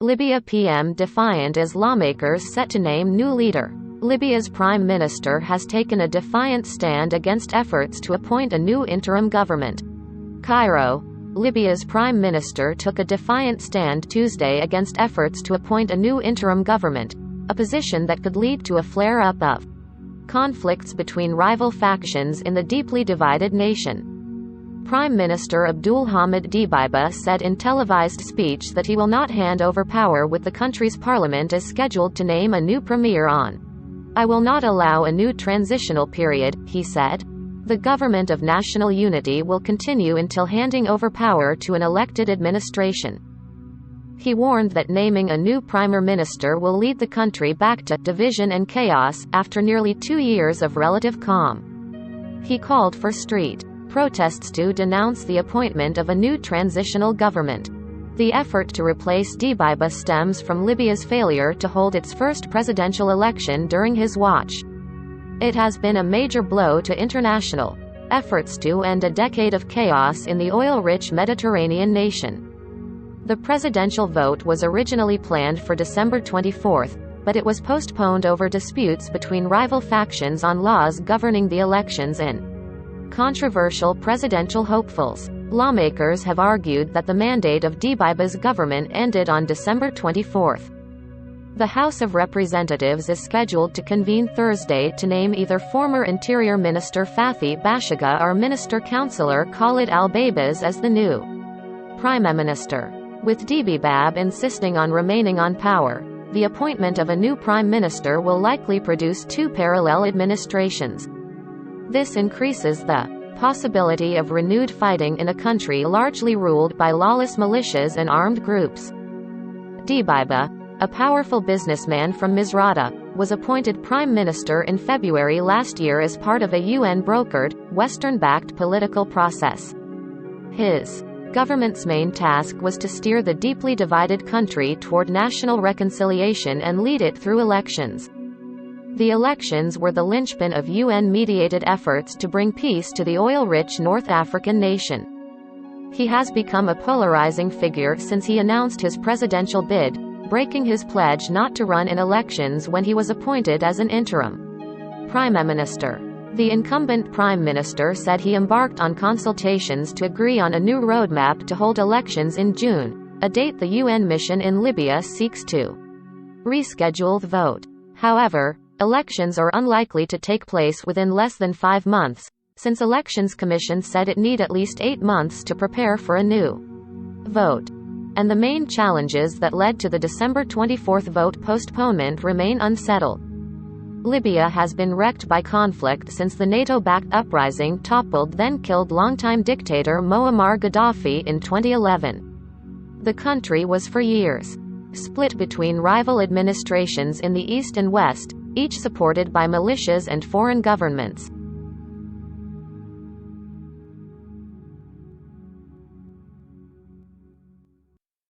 Libya PM defiant as lawmakers set to name new leader. Libya's prime minister has taken a defiant stand against efforts to appoint a new interim government. Cairo. Libya's prime minister took a defiant stand Tuesday against efforts to appoint a new interim government, a position that could lead to a flare-up of conflicts between rival factions in the deeply divided nation. Prime Minister Abdulhamid Dbeibeh said in televised speech that he will not hand over power with the country's parliament as scheduled to name a new premier on. "I will not allow a new transitional period," he said. "The government of national unity will continue until handing over power to an elected administration." He warned that naming a new prime minister will lead the country back to division and chaos after nearly 2 years of relative calm. He called for street protests to denounce the appointment of a new transitional government. The effort to replace Dbeibeh stems from Libya's failure to hold its first presidential election during his watch. It has been a major blow to international efforts to end a decade of chaos in the oil-rich Mediterranean nation. The presidential vote was originally planned for December 24, but it was postponed over disputes between rival factions on laws governing the elections and controversial presidential hopefuls. Lawmakers have argued that the mandate of Dbeibeh's government ended on December 24. The House of Representatives is scheduled to convene Thursday to name either former Interior Minister Fathi Bashaga or Minister Councillor Khalid al-Baybaz as the new Prime Minister. With Dbeibeh insisting on remaining on power, the appointment of a new Prime Minister will likely produce two parallel administrations. This increases the possibility of renewed fighting in a country largely ruled by lawless militias and armed groups. Dbeibeh, a powerful businessman from Misrata, was appointed prime minister in February last year as part of a UN-brokered, Western-backed political process. His government's main task was to steer the deeply divided country toward national reconciliation and lead it through elections. The elections were the linchpin of UN-mediated efforts to bring peace to the oil-rich North African nation. He has become a polarizing figure since he announced his presidential bid, breaking his pledge not to run in elections when he was appointed as an interim prime minister. The incumbent prime minister said he embarked on consultations to agree on a new roadmap to hold elections in June, a date the UN mission in Libya seeks to reschedule the vote. However, elections are unlikely to take place within less than 5 months, since Elections Commission said it need at least 8 months to prepare for a new vote. And the main challenges that led to the December 24 vote postponement remain unsettled. Libya has been wrecked by conflict since the NATO-backed uprising toppled then-killed longtime dictator Muammar Gaddafi in 2011. The country was for years split between rival administrations in the east and west, each supported by militias and foreign governments.